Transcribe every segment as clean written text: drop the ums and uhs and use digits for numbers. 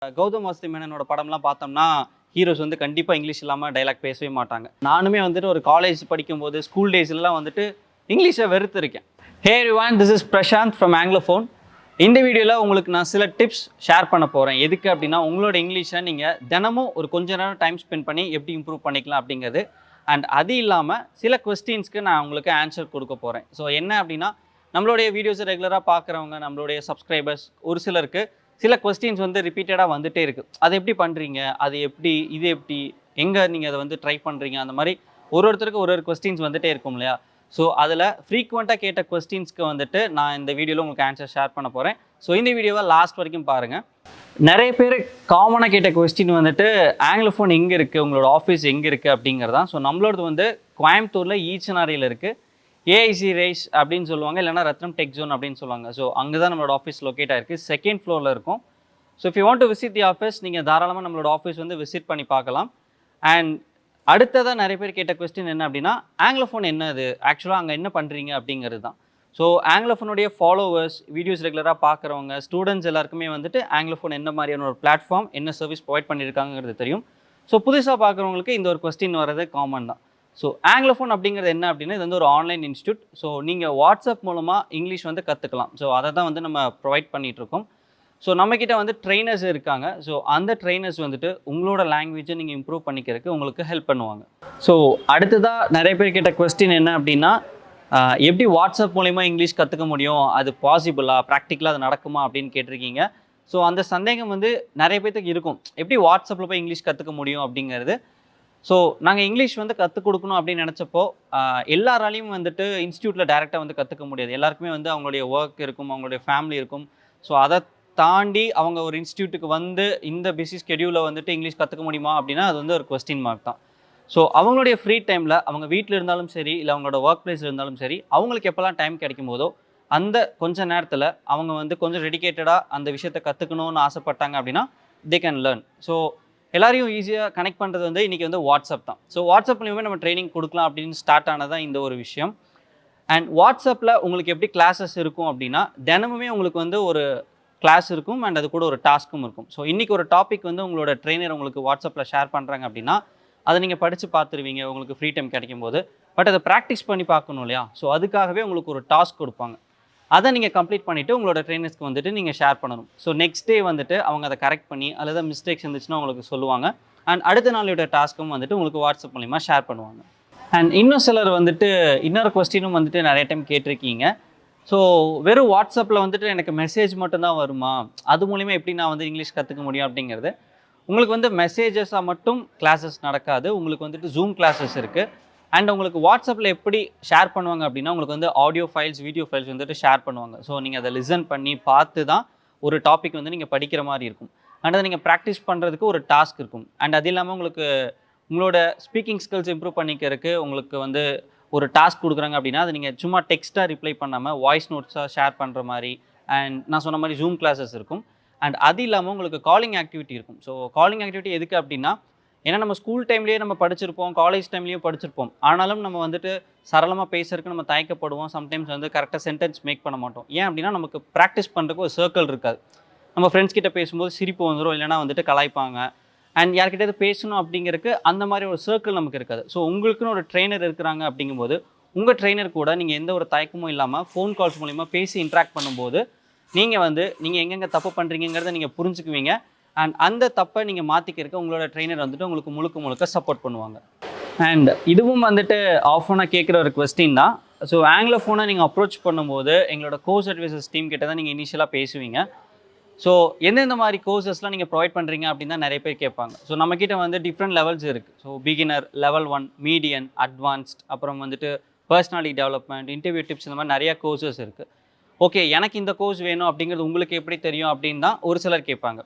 கௌதம் வாசுதேவ் மேனனோட படம்லாம் பார்த்தோம்னா ஹீரோஸ் வந்து கண்டிப்பாக இங்கிலீஷ் இல்லாமல் டைலாக் பேசவே மாட்டாங்க. நானுமே வந்துட்டு ஒரு காலேஜ் படிக்கும்போது ஸ்கூல் டேஸ்லாம் வந்துட்டு இங்கிலீஷை வெறுத்துருக்கேன். Hey everyone, this is Prashanth from AngloFone. இந்த வீடியோவில் உங்களுக்கு நான் சில டிப்ஸ் ஷேர் பண்ண போகிறேன். எதுக்கு அப்படின்னா, உங்களோட இங்கிலீஷை நீங்கள் தினமும் ஒரு கொஞ்ச நேரம் டைம் ஸ்பெண்ட் பண்ணி எப்படி இம்ப்ரூவ் பண்ணிக்கலாம் அப்படிங்கிறது. அண்ட் அது இல்லாமல் சில கொஸ்டின்ஸ்க்கு நான் உங்களுக்கு ஆன்சர் கொடுக்க போகிறேன். ஸோ என்ன அப்படின்னா, நம்மளுடைய வீடியோஸை ரெகுலராக பார்க்குறவங்க, நம்மளுடைய சப்ஸ்கிரைபர்ஸ் ஒரு சிலருக்கு சில கொஸ்டின்ஸ் வந்து ரிப்பீட்டடாக வந்துகிட்டே இருக்குது. அதை எப்படி பண்ணுறீங்க, அது எப்படி, இது எப்படி, எங்கே நீங்கள் அதை வந்து ட்ரை பண்ணுறீங்க, அந்த மாதிரி ஒருத்தருக்கு ஒரு கொஸ்டின்ஸ் வந்துகிட்டே இருக்கும் இல்லையா? ஸோ அதில் ஃப்ரீக்வெண்ட்டாக கேட்ட கொஸ்டின்ஸ்க்கு வந்துட்டு நான் இந்த வீடியோவில் உங்களுக்கு ஆன்சர் ஷேர் பண்ண போகிறேன். ஸோ இந்த வீடியோவை லாஸ்ட் வரைக்கும் பாருங்கள். நிறைய பேர் காமனாக கேட்ட கொஸ்டின் வந்துட்டு AngloFone எங்கே இருக்குது, உங்களோட ஆஃபீஸ் எங்கே இருக்குது அப்படிங்கிறதான். ஸோ நம்மளோடது வந்து கோயம்புத்தூரில் ஈச்சனாரியில் இருக்குது. ஏஐசி ரேஸ் அப்படின்னு சொல்லுவாங்க, இல்லைனா ரத்னம் டெக் ஜோன் அப்படின்னு சொல்லுவாங்க. ஸோ அங்கே தான் நம்மளோட ஆஃபீஸ் லொக்கேட் ஆகிருக்கு. செகண்ட் ஃப்ளோரில் இருக்கும். So if you want to visit the office, நீங்கள் தாராளமாக நம்மளோட ஆஃபீஸ் வந்து விசிட் பண்ணி பார்க்கலாம். அண்ட் அடுத்ததாக நிறைய பேர் கேட்ட கொஸ்டின் என்ன அப்படின்னா, AngloFone என்ன அது, ஆக்சுவலாக அங்கே என்ன பண்ணுறீங்க அப்படிங்கிறது தான். ஸோ AngloFoneடைய ஃபாலோவர்ஸ், வீடியோஸ் ரெகுலராக பார்க்குறவங்க, ஸ்டூடெண்ட்ஸ் எல்லாருக்குமே வந்துட்டு AngloFone என்ன மாதிரியான ஒரு பிளாட்ஃபார்ம், என்ன சர்வீஸ் ப்ரொவைட் பண்ணியிருக்காங்கிறது தெரியும். ஸோ புதுசாக பார்க்குறவங்களுக்கு இந்த ஒரு கொஸ்டின் வர்றது காமன் தான். ஸோ AngloFone அப்படிங்கிறது என்ன அப்படின்னா, இது வந்து ஒரு ஆன்லைன் இன்ஸ்டியூட். ஸோ நீங்கள் வாட்ஸ்அப் மூலமாக இங்கிலீஷ் வந்து கற்றுக்கலாம். ஸோ அதை தான் வந்து நம்ம ப்ரொவைட் பண்ணிகிட்ருக்கோம். ஸோ நம்மக்கிட்ட வந்து ட்ரெயினர்ஸ் இருக்காங்க. ஸோ அந்த ட்ரெயினர்ஸ் வந்துட்டு உங்களோட லாங்குவேஜை நீங்கள் இம்ப்ரூவ் பண்ணிக்கிறதுக்கு உங்களுக்கு ஹெல்ப் பண்ணுவாங்க. ஸோ அடுத்ததாக நிறைய பேர் கேட்ட கொஸ்டின் என்ன அப்படின்னா, எப்படி வாட்ஸ்அப் மூலிமா இங்கிலீஷ் கற்றுக்க முடியும், அது பாசிபிளா, ப்ராக்டிக்கலாக அது நடக்குமா அப்படின்னு கேட்டிருக்கீங்க. ஸோ அந்த சந்தேகம் வந்து நிறைய பேர்த்துக்கு இருக்கும், எப்படி வாட்ஸ்அப்பில் போய் இங்கிலீஷ் கற்றுக்க முடியும் அப்படிங்கிறது. ஸோ நாங்கள் இங்கிலீஷ் வந்து கற்றுக் கொடுக்கணும் அப்படின்னு நினச்சப்போ, எல்லாராலையும் வந்துட்டு இன்ஸ்டியூட்டில் டேரெக்டாக வந்து கற்றுக்க முடியாது. எல்லாருக்குமே வந்து அவங்களுடைய ஒர்க் இருக்கும், அவங்களுடைய ஃபேமிலி இருக்கும். ஸோ அதை தாண்டி அவங்க ஒரு இன்ஸ்டியூட்டுக்கு வந்து இந்த பிஸி ஸ்கெடியூலில் வந்துட்டு இங்கிலீஷ் கற்றுக்க முடியுமா அப்படின்னா, அது வந்து ஒரு கொஸ்டின் மார்க் தான். ஸோ அவங்களுடைய ஃப்ரீ டைமில் அவங்க வீட்டில் இருந்தாலும் சரி, இல்லை அவங்களோட ஒர்க் பிளேஸில் இருந்தாலும் சரி, அவங்களுக்கு எப்போல்லாம் டைம் கிடைக்கும் போதோ அந்த கொஞ்ச நேரத்தில் அவங்க வந்து கொஞ்சம் டெடிகேட்டடாக அந்த விஷயத்தை கற்றுக்கணும்னு ஆசைப்பட்டாங்க அப்படின்னா தே கேன் லேர்ன். ஸோ எல்லாரையும் ஈஸியாக கனெக்ட் பண்ணுறது வந்து இன்றைக்கி வந்து வாட்ஸ்அப் தான். ஸோ வாட்ஸ்அப்லேயுமே நம்ம ட்ரைனிங் கொடுக்கலாம் அப்படின்னு ஸ்டார்ட் ஆனதான் இந்த ஒரு விஷயம். அண்ட் வாட்ஸ்அப்பில் உங்களுக்கு எப்படி கிளாஸஸ் இருக்கும் அப்படின்னா, தினமுமே உங்களுக்கு வந்து ஒரு கிளாஸ் இருக்கும் அண்ட் அது கூட ஒரு டாஸ்க்கும் இருக்கும். ஸோ இன்றைக்கி ஒரு டாபிக் வந்து உங்களோட ட்ரெயினர் உங்களுக்கு வாட்ஸ்அப்பில் ஷேர் பண்ணுறாங்க அப்படின்னா, அதை நீங்கள் படித்து பார்த்துருவீங்க உங்களுக்கு ஃப்ரீ டைம் கிடைக்கும் போது. பட் அதை ப்ராக்டிஸ் பண்ணி பார்க்கணும் இல்லையா? ஸோ அதுக்காகவே உங்களுக்கு ஒரு டாஸ்க் கொடுப்பாங்க. அதை நீங்கள் கம்ப்ளீட் பண்ணிவிட்டு உங்களோட ட்ரெயினர்ஸ்க்கு வந்துட்டு நீங்கள் ஷேர் பண்ணணும். ஸோ நெக்ஸ்ட் டே வந்துட்டு அவங்க அதை கரெக்ட் பண்ணி அல்லது மிஸ்டேக்ஸ் இருந்துச்சுன்னா உங்களுக்கு சொல்லுவாங்க. அண்ட் அடுத்த நாளோட டாஸ்க்கும் வந்துட்டு உங்களுக்கு வாட்ஸ்அப் மூலிமா ஷேர் பண்ணுவாங்க. அண்ட் இன்னும் சிலர் வந்துட்டு இன்னொரு கொஸ்டினும் வந்துட்டு நிறைய டைம் கேட்டிருக்கீங்க. ஸோ வெறும் வாட்ஸ்அப்பில் வந்துட்டு எனக்கு மெசேஜ் மட்டும்தான் வருமா, அது மூலிமா எப்படி நான் வந்து இங்கிலீஷ் கற்றுக்க முடியும் அப்படிங்கிறது. உங்களுக்கு வந்து மெசேஜஸாக மட்டும் கிளாஸஸ் நடக்காது. உங்களுக்கு வந்துட்டு ஜூம் கிளாஸஸ் இருக்குது. அண்ட் உங்களுக்கு வாட்ஸ்அப்பில் எப்படி ஷேர் பண்ணுவாங்க அப்படின்னா, உங்களுக்கு வந்து ஆடியோ ஃபைல்ஸ், வீடியோ ஃபைல்ஸ் வந்துட்டு ஷேர் பண்ணுவாங்க. ஸோ நீங்கள் அதை லிசன் பண்ணி பார்த்து தான் ஒரு டாபிக் வந்து நீங்கள் படிக்கிற மாதிரி இருக்கும். அண்ட் அதை நீங்கள் ப்ராக்டிஸ் பண்ணுறதுக்கு ஒரு டாஸ்க் இருக்கும். அண்ட் அது இல்லாமல் உங்களுக்கு உங்களோட ஸ்பீக்கிங் ஸ்கில்ஸ் இம்ப்ரூவ் பண்ணிக்கிறதுக்கு உங்களுக்கு வந்து ஒரு டாஸ்க் கொடுக்குறாங்க அப்படின்னா, அதை நீங்கள் சும்மா டெக்ஸ்ட்டாக ரிப்ளை பண்ணாமல் வாய்ஸ் நோட்ஸாக ஷேர் பண்ணுற மாதிரி. அண்ட் நான் சொன்ன மாதிரி ஜூம் கிளாஸஸ் இருக்கும். அண்ட் அது இல்லாமல் உங்களுக்கு காலிங் ஆக்டிவிட்டி இருக்கும். ஸோ காலிங் ஆக்டிவிட்டி எதுக்கு அப்படின்னா, ஏன்னா நம்ம ஸ்கூல் டைம்லேயே நம்ம படிச்சிருப்போம், காலேஜ் டைம்லேயும் படிச்சிருப்போம். ஆனாலும் நம்ம வந்துட்டு சரளமாக பேசுறதுக்கு நம்ம தயக்கப்படுவோம். சம்டைம்ஸ் வந்து கரெக்டாக சென்டென்ஸ் மேக் பண்ண மாட்டோம். ஏன் அப்படின்னா, நமக்கு ப்ராக்டிஸ் பண்ணுறதுக்கு ஒரு சர்க்கிள் இருக்காது. நம்ம ஃப்ரெண்ட்ஸ் கிட்ட பேசும்போது சிரிப்பு வந்துடும், இல்லைனா வந்துட்டு கலாய்ப்பாங்க. அண்ட் யார்கிட்ட பேசணும் அப்படிங்கிறதுக்கு அந்த மாதிரி ஒரு சர்க்கிள் நமக்கு இருக்காது. ஸோ உங்களுக்குன்னு ஒரு ட்ரெயினர் இருக்கிறாங்க அப்படிங்கும்போது, உங்கள் ட்ரெயினர் கூட நீங்கள் எந்த ஒரு தயக்கமும் இல்லாமல் ஃபோன் கால்ஸ் மூலிமா பேசி இன்ட்ராக்ட் பண்ணும்போது, நீங்கள் எங்கெங்கே தப்பு பண்ணுறீங்கிறத நீங்கள் புரிஞ்சுக்குவீங்க. அண்ட் அந்த தப்பை நீங்கள் மாற்றிக்கிறதுக்கு உங்களோட ட்ரெயினர் வந்துட்டு உங்களுக்கு முழுக்க சப்போர்ட் பண்ணுவாங்க. அண்ட் இதுவும் வந்துட்டு ஆஃபனாக கேட்குற ஒரு கொஸ்டின் தான். ஸோ AngloFone நீங்கள் அப்ரோச் பண்ணும்போது எங்களோட கோர்ஸ் அட்வைசர்ஸ் டீம் கிட்ட தான் நீங்கள் இனிஷியலாக பேசுவீங்க. ஸோ எந்தெந்த மாதிரி கோர்சஸ்லாம் நீங்கள் ப்ரொவைட் பண்ணுறீங்க அப்படின்னு தான் நிறைய பேர் கேட்பாங்க. ஸோ நம்மக்கிட்ட வந்து டிஃப்ரெண்ட் லெவல்ஸ் இருக்குது. So beginner, level 1, median, advanced, அப்புறம் வந்துட்டு பர்சனாலிட்டி டெவலப்மெண்ட், இன்டர்வியூ டிப்ஸ், இந்த மாதிரி நிறையா கோர்சஸ் இருக்குது. ஓகே, எனக்கு இந்த கோர்ஸ் வேணும் அப்படிங்கிறது உங்களுக்கு எப்படி தெரியும் அப்படின்னு தான் ஒரு சிலர் கேட்பாங்க.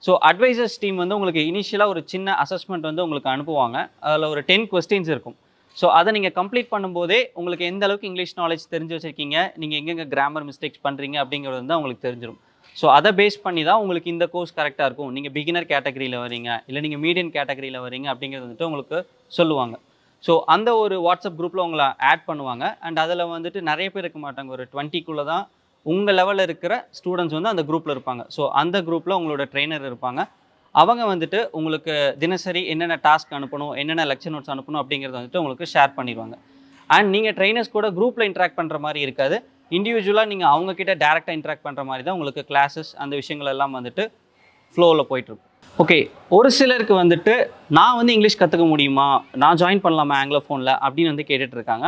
ஸோ அட்வைசர்ஸ் டீம் வந்து உங்களுக்கு இனிஷியலாக ஒரு சின்ன அசஸ்மெண்ட் வந்து உங்களுக்கு அனுப்புவாங்க. அதில் ஒரு 10 கொஸ்டின்ஸ் இருக்கும். ஸோ அதை நீங்கள் கம்ப்ளீட் பண்ணும்போதே உங்களுக்கு எந்த அளவுக்கு இங்கிலீஷ் நாலேஜ் தெரிஞ்சு வச்சுருக்கீங்க, நீங்கள் எங்கெங்கே கிராமர் மிஸ்டேக்ஸ் பண்ணுறீங்க அப்படிங்கிறது வந்து உங்களுக்கு தெரிஞ்சிடும். ஸோ அதை பேஸ் பண்ணி தான் உங்களுக்கு இந்த கோர்ஸ் கரெக்டாக இருக்கும், நீங்கள் பிகினர் கேட்டகரியில் வரீங்க, இல்லை நீங்கள் மீடியம் கேட்டகரியில் வரீங்க அப்படிங்கிறது வந்துட்டு உங்களுக்கு சொல்லுவாங்க. ஸோ அந்த ஒரு வாட்ஸ்அப் குரூப்பில் உங்களை ஆட் பண்ணுவாங்க. அண்ட் அதில் வந்துட்டு நிறைய பேர் இருக்க மாட்டாங்க, ஒரு 20க்குள்ளே தான் உங்கள் லெவலில் இருக்கிற ஸ்டூடெண்ட்ஸ் வந்து அந்த குரூப்பில் இருப்பாங்க. ஸோ அந்த குரூப்பில் உங்களோட ட்ரெயினர் இருப்பாங்க. அவங்க வந்துட்டு உங்களுக்கு தினசரி என்னென்ன டாஸ்க் அனுப்பணும், என்னென்ன லெக்சர் நோட்ஸ் அனுப்பணும் அப்படிங்கிறத வந்துட்டு உங்களுக்கு ஷேர் பண்ணிடுவாங்க. அண்ட் நீங்கள் ட்ரெயினர்ஸ் கூட குரூப்பில் இன்ட்ராக்ட் பண்ணுற மாதிரி இருக்காது. இண்டிவிஜுவலாக நீங்கள் அவங்கக்கிட்ட டேரெக்டாக இன்ட்ராக்ட் பண்ணுற மாதிரி தான் உங்களுக்கு கிளாஸஸ் அந்த விஷயங்கள் எல்லாம் வந்துட்டு ஃப்ளோவில் போயிட்டுருக்கும். ஓகே, ஒரு சிலருக்கு வந்துட்டு நான் வந்து இங்கிலீஷ் கற்றுக்க முடியுமா, நான் ஜாயின் பண்ணலாமா ஆங்கிலோஃபோனில் அப்படின்னு வந்து கேட்டுட்ருக்காங்க.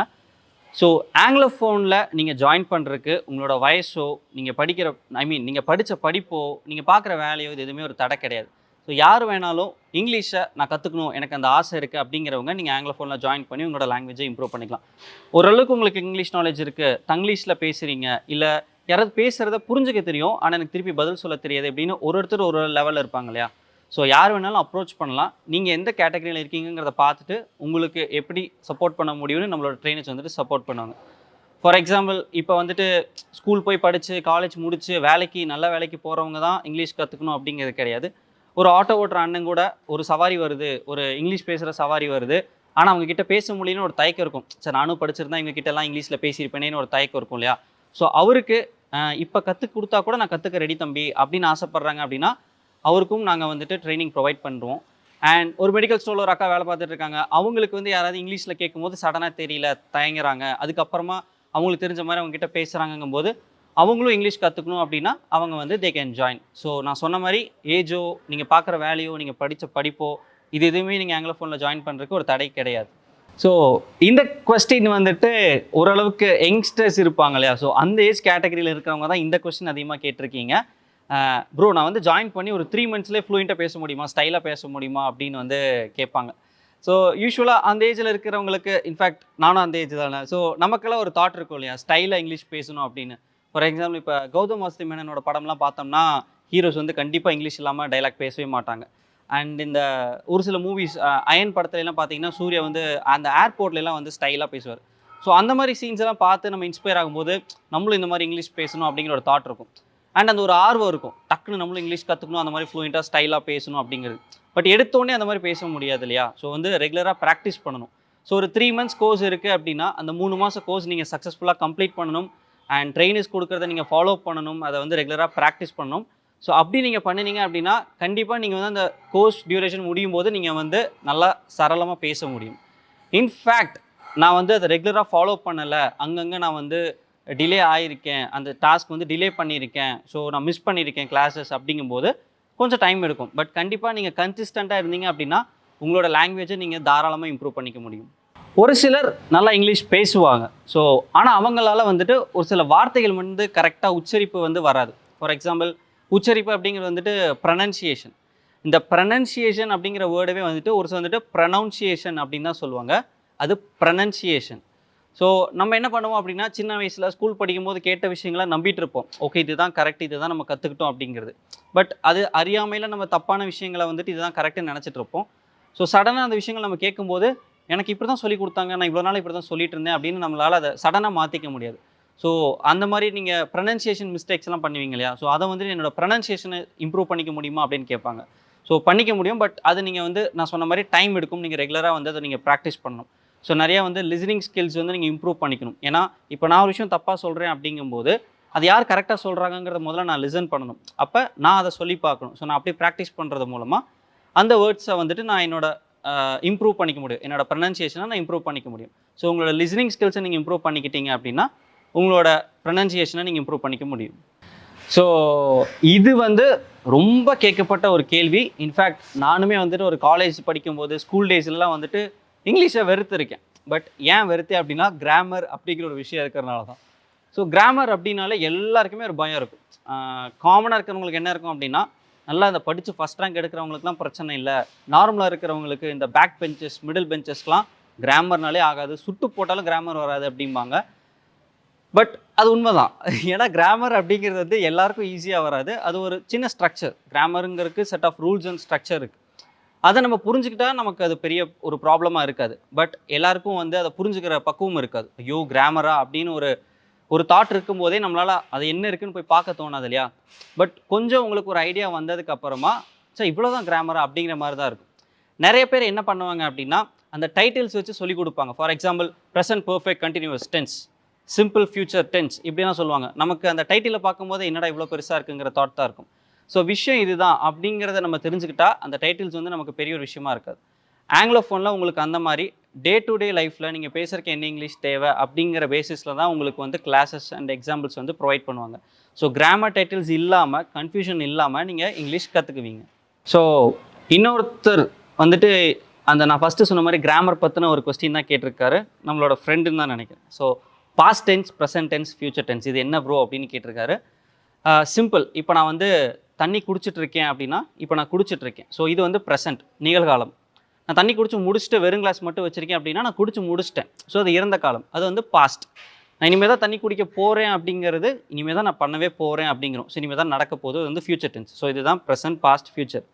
ஸோ ஆங்கிலோஃபோனில் நீங்கள் ஜாயின் பண்ணுறதுக்கு உங்களோட வயசோ, நீங்கள் படிக்கிற நீங்கள் படித்த படிப்போ, நீங்கள் பார்க்குற வேலையோ இது எதுவுமே ஒரு தடை கிடையாது. ஸோ யார் வேணாலும் இங்கிலீஷை நான் கற்றுக்கணும், எனக்கு அந்த ஆசை இருக்குது அப்படிங்கிறவங்க நீங்கள் ஆங்கிலோஃபோனில் ஜாயின் பண்ணி உங்களோட லாங்குவேஜை இம்ப்ரூவ் பண்ணிக்கலாம். ஓரளவுக்கு உங்களுக்கு இங்கிலீஷ் நாலேஜ் இருக்குது, தங்கிலீஷில் பேசுகிறீங்க, இல்லை யாராவது பேசுகிறத புரிஞ்சுக்க தெரியும் ஆனால் எனக்கு திருப்பி பதில் சொல்ல தெரியாது அப்படின்னு ஒருத்தர் ஒரு லெவலில் இருப்பாங்க இல்லையா? ஸோ யார் வேணாலும் அப்ரோச் பண்ணலாம். நீங்கள் எந்த கேட்டகரியில் இருக்கீங்கிறத பார்த்துட்டு உங்களுக்கு எப்படி சப்போர்ட் பண்ண முடியும்னு நம்மளோட ட்ரெயினர்ஸ் வந்துட்டு சப்போர்ட் பண்ணுவாங்க. ஃபார் எக்ஸாம்பிள் இப்போ வந்துட்டு ஸ்கூல் போய் படித்து காலேஜ் முடித்து நல்ல வேலைக்கு போகிறவங்க தான் இங்கிலீஷ் கற்றுக்கணும் அப்படிங்கிறது கிடையாது. ஒரு ஆட்டோ ஓட்டுற அண்ணன் கூட ஒரு சவாரி வருது, ஒரு இங்கிலீஷ் பேசுகிற சவாரி வருது, ஆனால் அவங்கக்கிட்ட பேச முடியும்னு ஒரு தயக்கம் இருக்கும். சார் நானும் படிச்சிருந்தா இவங்ககிட்டலாம் இங்கிலீஷில் பேசியிருப்பேனேன்னு ஒரு தயக்கம் இருக்கும் இல்லையா? ஸோ அவருக்கு இப்போ கற்றுக் கொடுத்தா கூட நான் கற்றுக்க ரெடி தம்பி அப்படின்னு ஆசைப்பட்றாங்க அப்படின்னா அவருக்கும் நாங்கள் வந்துட்டு ட்ரைனிங் ப்ரொவைட் பண்ணுறோம். அண்ட் ஒரு மெடிக்கல் ஸ்டோரில் ஒரு அக்கா வேலை பார்த்துட்டு இருக்காங்க. அவங்களுக்கு வந்து யாராவது இங்கிலீஷில் கேட்கும்போது சடனாக தெரியல, தயங்குறாங்க. அதுக்கப்புறமா அவங்களுக்கு தெரிஞ்ச மாதிரி அவங்ககிட்ட பேசுகிறாங்கங்கும்போது அவங்களும் இங்கிலீஷ் கற்றுக்கணும் அப்படின்னா அவங்க வந்து தே கேன் ஜாயின். ஸோ நான் சொன்ன மாதிரி ஏஜோ, நீங்கள் பார்க்குற வேலையோ, நீங்கள் படித்த படிப்போ இது எதுவுமே நீங்கள் ஆங்கிலோஃபோனில் ஜாயின் பண்ணுறதுக்கு ஒரு தடை கிடையாது. ஸோ இந்த கொஸ்டின் வந்துட்டு ஓரளவுக்கு யங்ஸ்டர்ஸ் இருப்பாங்க இல்லையா? ஸோ அந்த ஏஜ் கேட்டகரியில் இருக்கிறவங்க தான் இந்த கொஸ்டின் அதிகமாக கேட்டிருக்கீங்க. ப்ரோ நான் வந்து ஜாயின் பண்ணி ஒரு 3 மந்த்ஸ்லேயே ஃப்ளூயண்ட்டாக பேச முடியுமா, ஸ்டைலாக பேச முடியுமா அப்படின்னு வந்து கேட்பாங்க. ஸோ யூஸ்வலாக அந்த ஏஜில் இருக்கிறவங்களுக்கு, இன்ஃபேக்ட் நானும் அந்த ஏஜ் தானே, ஸோ நமக்கெல்லாம் ஒரு தாட் இருக்கும் இல்லையா, ஸ்டைலாக இங்கிலீஷ் பேசணும் அப்படின்னு. ஃபார் எக்ஸாம்பிள் இப்போ கௌதம் வாசுதேவ் மேனனோட படம்லாம் பார்த்தோம்னா ஹீரோஸ் வந்து கண்டிப்பாக இங்கிலீஷ் இல்லாமல் டைலாக் பேசவே மாட்டாங்க. அண்ட் இந்த ஒரு சில மூவிஸ் அயன் படத்துலலாம் பார்த்தீங்கன்னா சூர்யா வந்து அந்த ஏர்போர்ட்லாம் வந்து ஸ்டைலாக பேசுவார். ஸோ அந்த மாதிரி சீன்ஸ் எல்லாம் பார்த்து நம்ம இன்ஸ்பயர் ஆகும்போது நம்மளும் இந்த மாதிரி இங்கிலீஷ் பேசணும் அப்படிங்கிற ஒரு தாட் இருக்கும். அண்ட் அந்த ஒரு ஆர்வம் இருக்கும், டக்குன்னு நம்மளும் இங்கிலீஷ் கற்றுக்கணும், அந்த மாதிரி ஃப்ளூயண்ட்டாக ஸ்டைலாக பேசணும் அப்படிங்கிறது. பட் எடுத்தோடனே அந்த மாதிரி பேச முடியாது இல்லையா? ஸோ வந்து ரெகுலராக ப்ராக்டிஸ் பண்ணணும். ஸோ ஒரு 3 மந்த்ஸ் கோர்ஸ் இருக்குது அப்படின்னா அந்த 3 மாத கோர்ஸ் நீங்கள் சக்ஸஸ்ஃபுல்லாக கம்ப்ளீட் பண்ணணும். அண்ட் ட்ரெயினர்ஸ் கொடுக்குறத நீங்கள் ஃபாலோ பண்ணணும், அதை வந்து ரெகுலராக ப்ராக்டிஸ் பண்ணணும். ஸோ அப்படி நீங்கள் பண்ணினீங்க அப்படின்னா கண்டிப்பாக நீங்கள் வந்து அந்த கோர்ஸ் டியூரேஷன் முடியும் போது நீங்கள் வந்து நல்லா சரளமாக பேச முடியும். இன்ஃபேக்ட் நான் வந்து அதை ரெகுலராக ஃபாலோ பண்ணலை, அங்கங்கே நான் வந்து டிலே ஆகியிருக்கேன், அந்த டாஸ்க் வந்து டிலே பண்ணியிருக்கேன், ஸோ நான் மிஸ் பண்ணியிருக்கேன் கிளாஸஸ் அப்படிங்கும்போது கொஞ்சம் டைம் எடுக்கும். பட் கண்டிப்பாக நீங்கள் கன்சிஸ்டண்ட்டாக இருந்தீங்க அப்படின்னா உங்களோட லாங்குவேஜை நீங்கள் தாராளமாக இம்ப்ரூவ் பண்ணிக்க முடியும். ஒரு சிலர் நல்லா இங்கிலீஷ் பேசுவாங்க, ஸோ ஆனால் அவங்களால வந்துட்டு ஒரு சில வார்த்தைகள் வந்து கரெக்டாக உச்சரிப்பு வந்து வராது. ஃபார் எக்ஸாம்பிள் உச்சரிப்பு அப்படிங்கிறது வந்துட்டு ப்ரனன்சியேஷன். இந்த ப்ரனன்சியேஷன் அப்படிங்கிற வேர்டவே வந்துட்டு ஒரு சில வந்துட்டு ப்ரனவுன்சியேஷன் அப்படின்னு தான் சொல்லுவாங்க, அது ப்ரனன்சியேஷன். ஸோ நம்ம என்ன பண்ணுவோம் அப்படின்னா சின்ன வயசில் ஸ்கூல் படிக்கும்போது கேட்ட விஷயங்களை நம்பிட்டு இருப்போம். ஓகே இதுதான் கரெக்ட், இதுதான் நம்ம கற்றுக்கிட்டோம் அப்படிங்கிறது. பட் அது அறியாமையில் நம்ம தப்பான விஷயங்களை வந்துட்டு இதுதான் கரெக்டுன்னு நினச்சிட்டு இருப்போம். ஸோ சடனாக அந்த விஷயங்கள் நம்ம கேட்கும்போது எனக்கு இப்படி தான் சொல்லி கொடுத்தாங்க, நான் இவ்வளோ நாள் இப்படி தான் சொல்லிட்டு இருந்தேன் அப்படின்னு நம்மளால் அதை சடனாக மாற்றிக்க முடியாது. ஸோ அந்த மாதிரி நீங்கள் ப்ரனன்சியேஷன் மிஸ்டேக்ஸ்லாம் பண்ணுவீங்க இல்லையா? ஸோ அதை வந்து என்னோடய ப்ரனன்சியேஷனை இம்ப்ரூவ் பண்ணிக்க முடியுமா அப்படின்னு கேட்பாங்க. ஸோ பண்ணிக்க முடியும், பட் அது நீங்கள் வந்து நான் சொன்ன மாதிரி டைம் எடுக்கும். நீங்கள் ரெகுலராக வந்து அதை நீங்கள் ப்ராக்டிஸ் பண்ணணும். ஸோ நிறையா வந்து லிசனிங் ஸ்கில்ஸ் வந்து நீங்கள் இம்ப்ரூவ் பண்ணிக்கணும். ஏன்னா இப்போ நான் ஒரு விஷயம் தப்பாக சொல்கிறேன் அப்படிங்கும்போது அது யார் கரெக்டாக சொல்கிறாங்கங்கிறத முதல்ல நான் லிசன் பண்ணணும். அப்போ நான் அதை சொல்லி பார்க்கணும். ஸோ நான் அப்படியே ப்ராக்டிஸ் பண்ணுறது மூலமாக அந்த வேர்ட்ஸை வந்துட்டு நான் என்னோட இம்ப்ரூவ் பண்ணிக்க முடியும், என்னோட ப்ரனன்சியேஷனை நான் இம்ப்ரூவ் பண்ணிக்க முடியும். ஸோ உங்களோட லிசனிங் ஸ்கில்ஸை நீங்கள் இம்ப்ரூவ் பண்ணிக்கிட்டீங்க அப்படின்னா உங்களோட ப்ரனன்சியேஷனை நீங்கள் இம்ப்ரூவ் பண்ணிக்க முடியும். ஸோ இது வந்து ரொம்ப கேட்கப்பட்ட ஒரு கேள்வி. இன்ஃபேக்ட் நானுமே வந்துட்டு ஒரு காலேஜ் படிக்கும்போது ஸ்கூல் டேஸ்லாம் வந்துட்டு இங்கிலீஷை வெறுத்துருக்கேன். பட் ஏன் வெறுத்தேன் அப்படின்னா கிராமர் அப்படிங்கிற ஒரு விஷயம் இருக்கிறனால தான். ஸோ கிராமர் அப்படின்னாலே எல்லாருக்குமே ஒரு பயம் இருக்கும். காமனாக இருக்கிறவங்களுக்கு என்ன இருக்கும் அப்படின்னா நல்லா இந்த படித்து ஃபஸ்ட் ரேங்க் எடுக்கிறவங்களுக்குலாம் பிரச்சனை இல்லை, நார்மலாக இருக்கிறவங்களுக்கு இந்த பேக் பெஞ்சஸ் மிடில் பெஞ்சஸ்லாம் கிராமர்னாலே ஆகாது, சுட்டு போட்டாலும் கிராமர் வராது அப்படிம்பாங்க. பட் அது உண்மைதான். ஏன்னா கிராமர் அப்படிங்கிறது வந்து எல்லாருக்கும் ஈஸியாக வராது. அது ஒரு சின்ன ஸ்ட்ரக்சர், கிராமருங்கிறதுக்கு set of rules and structure இருக்குது. அதை நம்ம புரிஞ்சுக்கிட்டா நமக்கு அது பெரிய ஒரு ப்ராப்ளமாக இருக்காது. பட் எல்லாருக்கும் வந்து அதை புரிஞ்சுக்கிற பக்குவம் இருக்காது. ஐயோ கிராமரா அப்படின்னு ஒரு தாட் இருக்கும்போதே நம்மளால் அது என்ன இருக்குன்னு போய் பார்க்க தோணாது இல்லையா? பட் கொஞ்சம் உங்களுக்கு ஒரு ஐடியா வந்ததுக்கு அப்புறமா சரி இவ்வளோதான் கிராமரா அப்படிங்கிற மாதிரி தான் இருக்கும். நிறைய பேர் என்ன பண்ணுவாங்க அப்படின்னா அந்த டைட்டில்ஸ் வச்சு சொல்லிக் கொடுப்பாங்க. For example present perfect continuous tense, simple future tense இப்படிலாம் சொல்லுவாங்க. நமக்கு அந்த டைட்டிலை பார்க்கும்போது என்னடா இவ்வளோ பெருசாக இருக்குங்கிற தாட் தான் இருக்கும். ஸோ விஷயம் இதுதான் அப்படிங்கிறத நம்ம தெரிஞ்சுக்கிட்டா அந்த டைட்டில்ஸ் வந்து நமக்கு பெரிய ஒரு விஷயமா இருக்காது. ஆங்கிலோஃபோனில் உங்களுக்கு அந்த மாதிரி டே டு டே லைஃப்பில் நீங்கள் பேசுகிறக்கு என்ன இங்கிலீஷ் தேவை அப்படிங்கிற பேசிஸில் தான் உங்களுக்கு வந்து கிளாஸஸ் அண்ட் எக்ஸாம்பிள்ஸ் வந்து ப்ரொவைட் பண்ணுவாங்க. ஸோ கிராமர் டைட்டில்ஸ் இல்லாமல், கன்ஃபியூஷன் இல்லாமல் நீங்கள் இங்கிலீஷ் கற்றுக்குவீங்க. ஸோ இன்னொருத்தர் வந்துட்டு அந்த நான் ஃபஸ்ட்டு சொன்ன மாதிரி கிராமர் பற்றின ஒரு கொஸ்டின் தான் கேட்டிருக்காரு. நம்மளோட ஃப்ரெண்டுன்னு தான் நினைக்கிறேன். So past tense, present tense, future tense இது என்ன ப்ரோ அப்படின்னு கேட்டிருக்காரு. சிம்பிள். இப்போ நான் வந்து தண்ணி குடிச்சிட்ருக்கேன் அப்படின்னா, இப்போ நான் குடிச்சிட்ருக்கேன். ஸோ இது வந்து ப்ரெசன்ட், நிகழ்காலம். நான் தண்ணி குடிச்சு முடிச்சுட்டு வெறும் கிளாஸ் மட்டும் வச்சுருக்கேன் அப்படின்னா, நான் குடிச்சு முடிச்சிட்டேன். ஸோ அது இறந்த காலம், அது வந்து பாஸ்ட். நான் இனிமேல் தான் தண்ணி குடிக்க போகிறேன் அப்படிங்கிறது, இனிமேல் தான் நான் பண்ணவே போகிறேன் அப்படிங்கிறோம். ஸோ இனிமேல் தான் நடக்க போகுது, அது வந்து ஃபியூச்சர் டென்ஸ். ஸோ இதுதான் ப்ரெசன்ட், பாஸ்ட், ஃபியூச்சர்.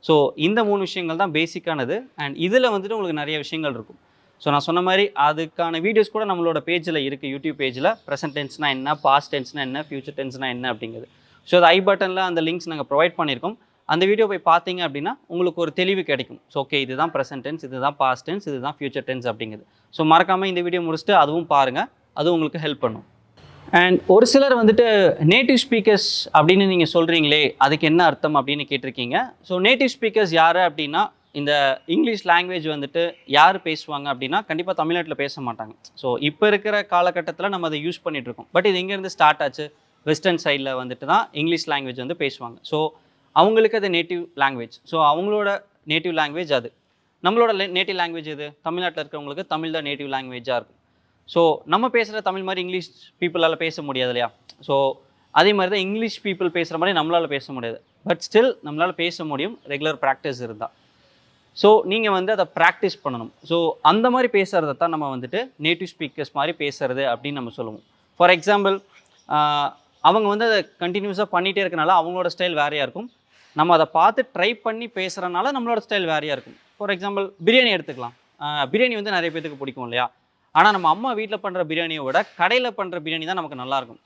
ஸோ இந்த 3 விஷயங்கள் தான் பேசிக்கானது. அண்ட் இதில் வந்துட்டு உங்களுக்கு நிறைய விஷயங்கள் இருக்கும். ஸோ நான் சொன்ன மாதிரி அதுக்கான வீடியோஸ் கூட நம்மளோட பேஜில் இருக்குது, யூடியூப் பேஜில். ப்ரெசன்ட் டென்ஸ்னால் என்ன, பாஸ்ட் டென்ஸ்னால் என்ன, ஃபியூச்சர் டென்ஸ்னால் என்ன அப்படிங்கிறது. ஸோ அது ஐ பட்டனில் அந்த லிங்க்ஸ் நாங்கள் ப்ரொவைட் பண்ணியிருக்கோம். அந்த வீடியோ போய் பார்த்தீங்க அப்படின்னா உங்களுக்கு ஒரு தெளிவு கிடைக்கும். ஸோ ஓகே, இதுதான் ப்ரெசன்ட் டென்ஸ், இதுதான் பாஸ்ட் டென்ஸ், இதுதான் ஃபியூச்சர் டென்ஸ் அப்படிங்கிறது. ஸோ மறக்காமல் இந்த வீடியோ முடிச்சுட்டு அதுவும் பாருங்கள், அதுவும் உங்களுக்கு ஹெல்ப் பண்ணும். அண்ட் ஒரு சிலர் வந்துட்டு நேட்டிவ் ஸ்பீக்கர்ஸ் அப்படின்னு நீங்கள் சொல்கிறீங்களே, அதுக்கு என்ன அர்த்தம் அப்படின்னு கேட்டிருக்கீங்க. ஸோ நேட்டிவ் ஸ்பீக்கர்ஸ் யார் அப்படின்னா, இந்த இங்கிலீஷ் லாங்குவேஜ் வந்துட்டு யார் பேசுவாங்க அப்படின்னா, கண்டிப்பாக தமிழ்நாட்டில் பேச மாட்டாங்க. ஸோ இப்போ இருக்கிற காலகட்டத்தில் நம்ம அதை யூஸ் பண்ணிகிட்ருக்கோம். பட் இது எங்கேருந்து ஸ்டார்ட் ஆச்சு? வெஸ்டர்ன் சைடில் வந்துட்டு தான் இங்கிலீஷ் லாங்குவேஜ் வந்து பேசுவாங்க. ஸோ அவங்களுக்கு அது நேட்டிவ் லாங்குவேஜ். ஸோ அவங்களோட நேட்டிவ் லாங்குவேஜ் அது. நம்மளோட நேட்டிவ் லாங்குவேஜ் எது? தமிழ்நாட்டில் இருக்கிறவங்களுக்கு தமிழ் தான் நேட்டிவ் லாங்குவேஜாக இருக்கும். ஸோ நம்ம பேசுகிற தமிழ் மாதிரி இங்கிலீஷ் பீப்புளால் பேச முடியாது இல்லையா? ஸோ அதே மாதிரி தான் இங்கிலீஷ் பீப்புள் பேசுகிற மாதிரி நம்மளால் பேச முடியாது. பட் ஸ்டில் நம்மளால் பேச முடியும், ரெகுலர் ப்ராக்டிஸ் இருந்தால். ஸோ நீங்கள் வந்து அதை ப்ராக்டிஸ் பண்ணணும். ஸோ அந்த மாதிரி பேசுகிறத தான் நம்ம வந்துட்டு நேட்டிவ் ஸ்பீக்கர்ஸ் மாதிரி பேசுகிறது அப்படின்னு நம்ம சொல்லுவோம். ஃபார் எக்ஸாம்பிள், அவங்க வந்து அதை கண்டினியூஸாக பண்ணிகிட்டே இருக்கனால அவங்களோட ஸ்டைல் வேறையாக இருக்கும். நம்ம அதை பார்த்து ட்ரை பண்ணி பேசுகிறனால நம்மளோட ஸ்டைல் வேறையாக இருக்கும். ஃபார் எக்ஸாம்பிள் பிரியாணி எடுத்துக்கலாம். பிரியாணி வந்து நிறைய பேத்துக்கு பிடிக்கும் இல்லையா? ஆனால் நம்ம அம்மா வீட்டில் பண்ணுற பிரியாணியை விட கடையில் பண்ணுற பிரியாணி தான் நமக்கு நல்லாயிருக்கும்.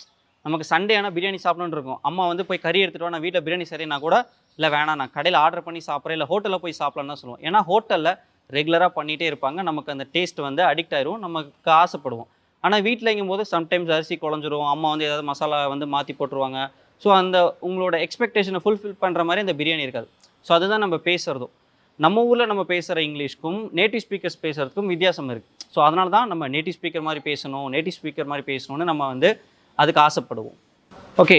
நமக்கு சண்டே ஆனால் பிரியாணி சாப்பிடணுன்னு இருக்கும். அம்மா வந்து போய் கறி எடுத்துகிட்டு வா, நான் வீட்டில் பிரியாணி சரினா கூட இல்லை வேணாம், நான் கடையில் ஆர்டர் பண்ணி சாப்பிட்றேன், இல்லை ஹோட்டலில் போய் சாப்பிட்லான்னு தான் சொல்லுவோம். ஏன்னா ஹோட்டலில் ரெகுலராக பண்ணிகிட்டே இருப்பாங்க, நமக்கு அந்த டேஸ்ட் வந்து அடிக்ட் ஆயிரும், நமக்கு ஆசைப்படுவோம். ஆனால் வீட்டில்ங்கும் போது சம்டைம்ஸ் அரிசி குழஞ்சிரும், அம்மா வந்து ஏதாவது மசாலா வந்து மாற்றி போட்டுருவாங்க. ஸோ அந்த உங்களோட எக்ஸ்பெக்டேஷனை ஃபுல்ஃபில் பண்ணுற மாதிரி அந்த பிரியாணி இருக்காது. ஸோ அதுதான் நம்ம பேசுகிறதும். நம்ம ஊரில் நம்ம பேசுகிற இங்கிலீஷ்க்கும் நேட்டிவ் ஸ்பீக்கர்ஸ் பேசுகிறதுக்கும் வித்தியாசம் இருக்குது. ஸோ அதனால தான் நம்ம நேட்டிவ் ஸ்பீக்கர் மாதிரி பேசணும், நேட்டிவ் ஸ்பீக்கர் மாதிரி பேசணும்னு நம்ம வந்து அதுக்கு ஆசைப்படுவோம். ஓகே,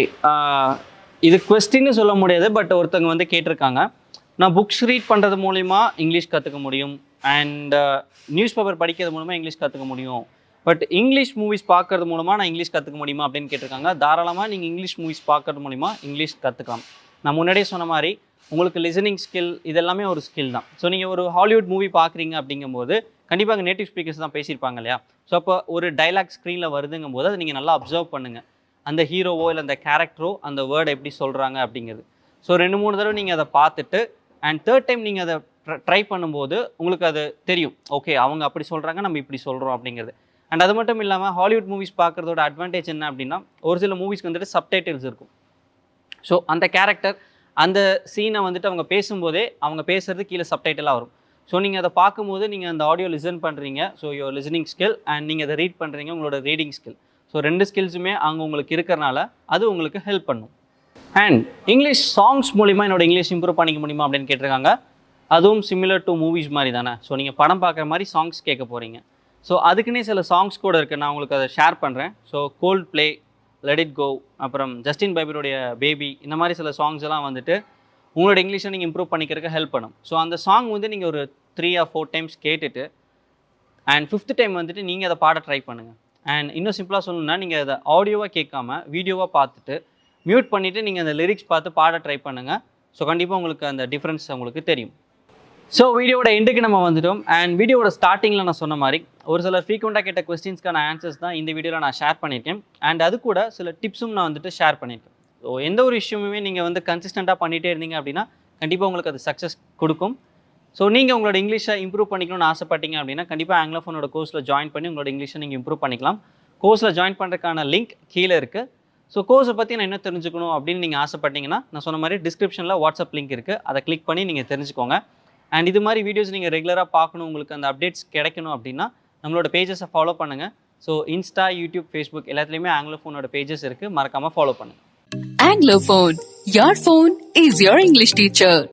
இது கொஸ்டின்னு சொல்ல முடியாது. பட் ஒருத்தவங்க வந்து கேட்டிருக்காங்க, நான் புக்ஸ் ரீட் பண்ணுறது மூலிமா இங்கிலீஷ் கற்றுக்க முடியும், அண்ட் நியூஸ் பேப்பர் படிக்கிறது மூலமாக இங்கிலீஷ் கற்றுக்க முடியும். பட் இங்கிலீஷ் மூவிஸ் பார்க்கறது மூலமாக நான் இங்கிலீஷ் கற்றுக்க முடியுமா அப்படின்னு கேட்டிருக்காங்க. தாராளமாக நீங்கள் இங்கிலீஷ் மூவிஸ் பார்க்கறது மூலிமா இங்கிலீஷ் கற்றுக்கலாம். நான் முன்னாடியே சொன்ன மாதிரி உங்களுக்கு லிசனிங் ஸ்கில் இதெல்லாமே ஒரு ஸ்கில் தான். ஸோ நீங்கள் ஒரு ஹாலிவுட் மூவி பார்க்குறீங்க அப்படிங்கும்போது கண்டிப்பாக அங்கே நேட்டிவ் ஸ்பீக்கர்ஸ் தான் பேசியிருப்பாங்க இல்லையா? ஸோ அப்போ ஒரு டைலாக் ஸ்க்ரீனில் வருதுங்கும் போது அதை நீங்கள் நல்லா அப்சர்வ் பண்ணுங்கள். அந்த ஹீரோவோ இல்லை அந்த கேரக்டரோ அந்த வேர்டை எப்படி சொல்கிறாங்க அப்படிங்கிறது. ஸோ 2-3 தடவை நீங்கள் அதை பார்த்துட்டு அண்ட் தேர்ட் டைம் நீங்கள் அதை ட்ரை பண்ணும்போது உங்களுக்கு அது தெரியும். ஓகே, அவங்க அப்படி சொல்கிறாங்க, நம்ம இப்படி சொல்கிறோம் அப்படிங்கிறது. அண்ட் அது மட்டும் இல்லாமல் ஹாலிவுட் மூவிஸ் பார்க்குறதோட அட்வான்டேஜ் என்ன அப்படின்னா, ஒரு சில மூவிஸ்க்கு வந்துட்டு சப்டைட்டில்ஸ் இருக்கும். ஸோ அந்த கேரக்டர் அந்த சீனை வந்துட்டு அவங்க பேசும்போதே அவங்க பேசுகிறது கீழே சப்டைட்டிலாக வரும். ஸோ நீங்கள் அதை பார்க்கும்போது நீங்கள் அந்த ஆடியோ லிசன் பண்ணுறீங்க. So your listening skill and நீங்கள் அதை ரீட் பண்ணுறீங்க, உங்களோட ரீடிங் ஸ்கில். ஸோ 2 ஸ்கில்ஸுமே அங்கே உங்களுக்கு இருக்கிறனால அது உங்களுக்கு ஹெல்ப் பண்ணும். அண்ட் இங்கிலீஷ் சாங்ஸ் மூலிமா என்னோட இங்கிலீஷ் இம்ப்ரூவ் பண்ணிக்க முடியுமா அப்படின்னு கேட்டிருக்காங்க. அதுவும் சிமிலர் டு மூவிஸ் மாதிரி தானே. ஸோ நீங்கள் படம் பார்க்குற மாதிரி சாங்ஸ் கேட்க போகிறீங்க. ஸோ அதுக்குன்னே சில சாங்ஸ் கூட இருக்குது, நான் உங்களுக்கு அதை ஷேர் பண்ணுறேன். So Coldplay, let it go, அப்புறம் ஜஸ்டின் பீபருடைய பேபி, இந்த மாதிரி சில சாங்ஸ் எல்லாம் வந்துட்டு உங்களோட இங்கிலீஷை நீங்கள் இம்ப்ரூவ் பண்ணிக்கிறதுக்கு ஹெல்ப் பண்ணும். ஸோ அந்த சாங் வந்து நீங்கள் ஒரு 3 or 4 டைம்ஸ் கேட்டுட்டு அண்ட் 5th டைம் வந்துட்டு நீங்கள் அதை பாட ட்ரை பண்ணுங்கள். அண்ட் இன்னும் சிம்பிளாக சொல்லணும்னா, நீங்கள் அதை ஆடியோவாக கேட்காம வீடியோவாக பார்த்துட்டு மியூட் பண்ணிவிட்டு நீங்கள் அந்த லிரிக்ஸ் பார்த்து பாட ட்ரை பண்ணுங்கள். ஸோ கண்டிப்பாக உங்களுக்கு அந்த டிஃப்ரென்ஸ் உங்களுக்கு தெரியும். ஸோ வீடியோட எண்டுக்கு நம்ம வந்துட்டோம். அண்ட் வீடியோட ஸ்டார்டிங்கில் நான் சொன்ன மாதிரி ஒரு சில ஃப்ரீக்வெண்ட்டாக கேட்ட கொஸ்டின்ஸ்க்கான ஆன்சர்ஸ் தான் இந்த வீடியோவில் நான் ஷேர் பண்ணியிருக்கேன். அண்ட் அது கூட சில டிப்ஸும் நான் வந்துட்டு ஷேர் பண்ணியிருக்கேன். ஸோ எந்த ஒரு விஷயமுமே நீங்கள் வந்து கன்சிஸ்டண்ட்டாக பண்ணிகிட்டே இருந்தீங்க அப்படின்னா கண்டிப்பாக உங்களுக்கு அது சக்ஸஸ் கொடுக்கும். ஸோ நீங்கள் உங்களோட இங்கிலீஷை இம்ப்ரூவ் பண்ணிக்கணும்னு ஆசைப்பட்டீங்க அப்படின்னா கண்டிப்பாக ஆங்கிலோஃபோனோட கோர்ஸில் ஜாயின் பண்ணி உங்களோட இங்கிலீஷை நீங்கள் இம்ப்ரூவ் பண்ணிக்கலாம். கோர்ஸில் ஜாயின் பண்ணுறதுக்கான லிங்க் கீழே இருக்குது. ஸோ கோர்ஸை பற்றி நான் என்ன தெரிஞ்சுக்கணும் அப்படின்னு நீங்கள் ஆசைப்பட்டீங்கன்னா நான் சொன்ன மாதிரி டிஸ்கிரிப்ஷனில் வாட்ஸ்அப் லிங்க் இருக்குது, அதை கிளிக் பண்ணி நீங்கள் தெரிஞ்சுக்கோங்க. அண்ட் இது மாதிரி வீடியோஸ் நீங்கள் ரெகுலராக பார்க்கணும், உங்களுக்கு அந்த அப்டேட்ஸ் கிடைக்கணும் அப்படின்னா நம்மளோட பேஜஸை ஃபாலோ பண்ணுங்கள். ஸோ இன்ஸ்டா, யூடியூப், ஃபேஸ்புக் எல்லாத்துலேயுமே ஆங்கிலோஃபோனோட பேஜஸ் இருக்குது, மறக்காமல் ஃபாலோ பண்ணுங்கள். AngloFone, your phone is your English teacher.